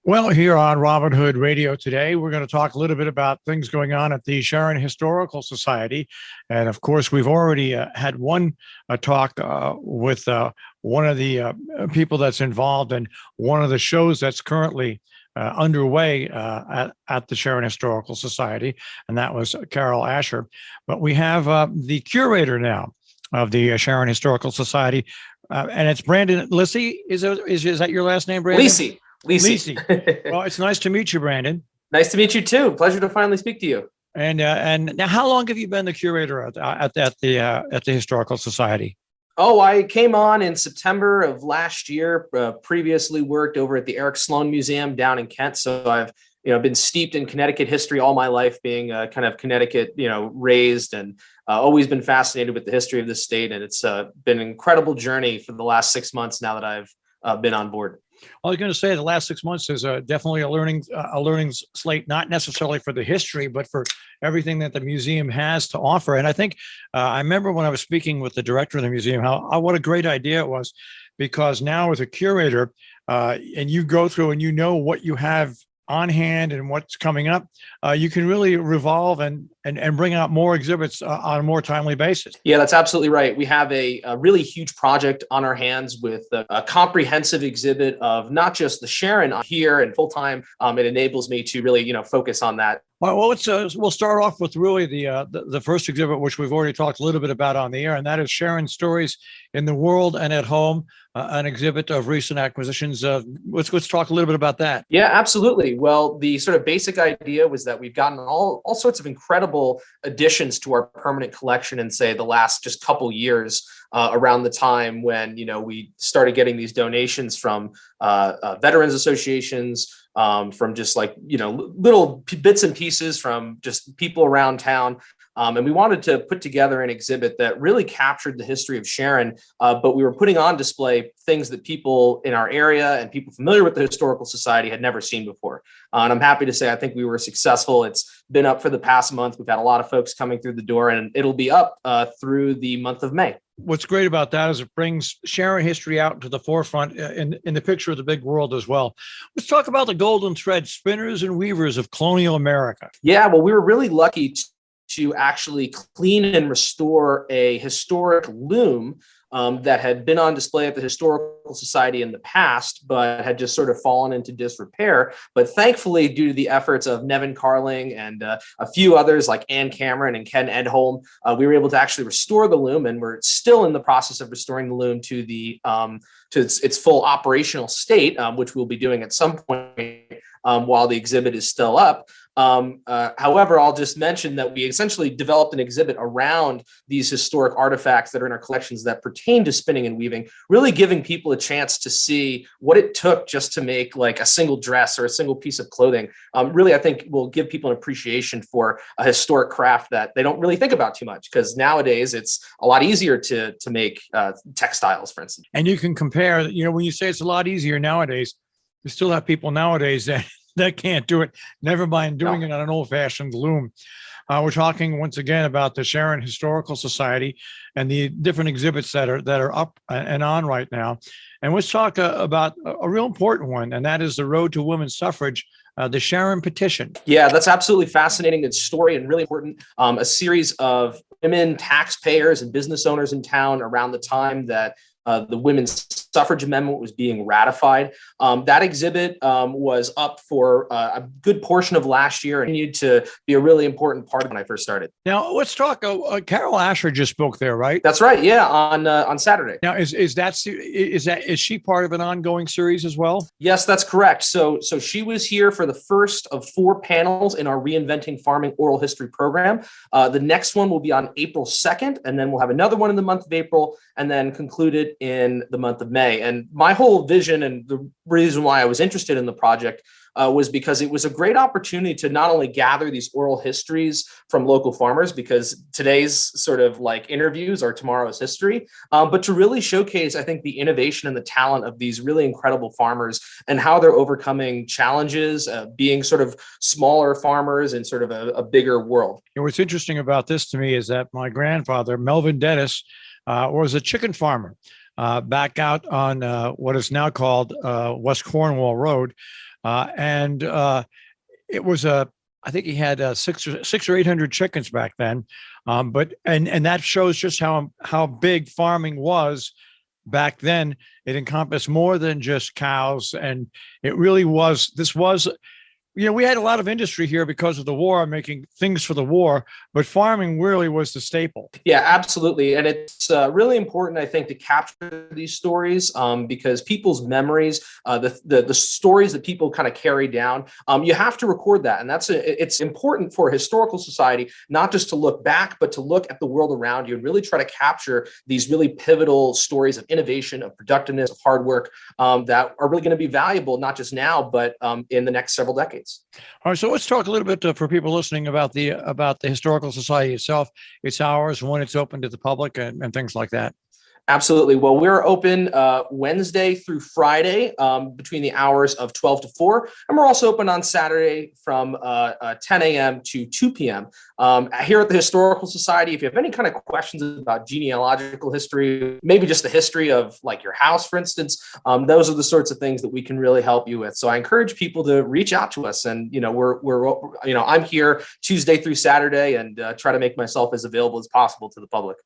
Well, here on Robin Hood Radio today, we're going to talk a little bit about things going on at the Sharon Historical Society. And of course, we've already had one talk with one of the people that's involved in one of the shows that's currently underway at the Sharon Historical Society, and that was Carol Asher. But we have the curator now of the Sharon Historical Society, and it's Brandon Lisi. Is that your last name, Brandon? Lisi. Lisi. Well, it's nice to meet you, Brandon. Nice to meet you too. Pleasure to finally speak to you. And now, how long have you been the curator at the Historical Society? Oh, I came on in September of last year. Previously worked over at the Eric Sloan Museum down in Kent, so I've been steeped in Connecticut history all my life, being kind of Connecticut raised, and always been fascinated with the history of the state. And it's been an incredible journey for the last 6 months now that I've been on board. I was going to say the last 6 months is definitely a learning slate, not necessarily for the history, but for everything that the museum has to offer. And I think I remember when I was speaking with the director of the museum, what a great idea it was, because now as a curator, and you go through and you know what you have on hand and what's coming up, you can really revolve and bring out more exhibits on a more timely basis. Yeah, that's absolutely right. We have a really huge project on our hands with a comprehensive exhibit of not just the Sharon here and full time. It enables me to really, focus on that. Well, we'll start off with really the first exhibit, which we've already talked a little bit about on the air, and that is Sharon Stories in the World and at Home, an exhibit of recent acquisitions. Let's talk a little bit about that. Yeah, absolutely. Well, the sort of basic idea was that we've gotten all sorts of incredible additions to our permanent collection in, say, the last just couple years, around the time when we started getting these donations from veterans associations, from just little bits and pieces from just people around town. And we wanted to put together an exhibit that really captured the history of Sharon, but we were putting on display things that people in our area and people familiar with the Historical Society had never seen before. And I'm happy to say I think we were successful. It's been up for the past month. We've had a lot of folks coming through the door, and it'll be up through the month of May. What's great about that is it brings Sharon history out to the forefront in the picture of the big world as well. Let's talk about the golden thread spinners and weavers of colonial America. Yeah, well, we were really lucky to actually clean and restore a historic loom that had been on display at the Historical Society in the past, but had just sort of fallen into disrepair. But thankfully, due to the efforts of Nevin Carling and a few others like Ann Cameron and Ken Edholm, we were able to actually restore the loom, and we're still in the process of restoring the loom to its full operational state, which we'll be doing at some point while the exhibit is still up. However, I'll just mention that we essentially developed an exhibit around these historic artifacts that are in our collections that pertain to spinning and weaving, really giving people a chance to see what it took just to make like a single dress or a single piece of clothing. Really, I think will give people an appreciation for a historic craft that they don't really think about too much, because nowadays it's a lot easier to make textiles, for instance. And you can compare, when you say it's a lot easier nowadays, you still have people nowadays that can't do it. Never mind doing it on an old-fashioned loom. We're talking once again about the Sharon Historical Society and the different exhibits that are up and on right now. And let's talk about a real important one, and that is the Road to Women's Suffrage, the Sharon Petition. Yeah, that's absolutely fascinating. Good story and really important. A series of women taxpayers and business owners in town around the time that the Women's Suffrage Amendment was being ratified. That exhibit was up for a good portion of last year and continued to be a really important part of when I first started. Now, let's talk. Carol Asher just spoke there, right? That's right. Yeah, on Saturday. Now, is she part of an ongoing series as well? Yes, that's correct. So she was here for the first of 4 panels in our Reinventing Farming Oral History program. The next one will be on April 2nd, and then we'll have another one in the month of April, and then concluded in the month of May. And my whole vision and the reason why I was interested in the project was because it was a great opportunity to not only gather these oral histories from local farmers, because today's sort of like interviews are tomorrow's history, but to really showcase, I think, the innovation and the talent of these really incredible farmers and how they're overcoming challenges, being sort of smaller farmers in sort of a bigger world. What's interesting about this to me is that my grandfather, Melvin Dennis, was a chicken farmer. back out on what is now called West Cornwall Road. And it was I think he had six or 800 chickens back then. And that shows just how big farming was back then. It encompassed more than just cows. And it really was, we had a lot of industry here because of the war, making things for the war, but farming really was the staple. Yeah, absolutely. And it's really important, I think, to capture these stories because people's memories, the stories that people kind of carry down, you have to record that. And it's important for a historical society, not just to look back, but to look at the world around you and really try to capture these really pivotal stories of innovation, of productiveness, of hard work that are really going to be valuable, not just now, but in the next several decades. All right, so let's talk a little bit for people listening about the Historical Society itself, its hours, when it's open to the public, and things like that. Absolutely. Well, we're open Wednesday through Friday between the hours of 12 to 4. And we're also open on Saturday from 10 a.m. to 2 p.m. Here at the Historical Society, if you have any kind of questions about genealogical history, maybe just the history of like your house, for instance, those are the sorts of things that we can really help you with. So I encourage people to reach out to us. And, I'm here Tuesday through Saturday and try to make myself as available as possible to the public.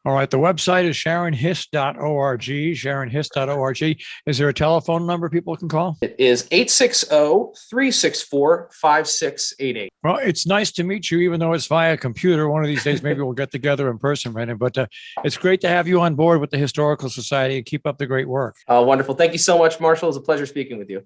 All right. The website is sharonhist.org, sharonhist.org. Is there a telephone number people can call? It is 860-364-5688. Well, it's nice to meet you, even though it's via computer. One of these days, maybe we'll get together in person, Brandon. But it's great to have you on board with the Historical Society and keep up the great work. Wonderful. Thank you so much, Marshall. It was a pleasure speaking with you.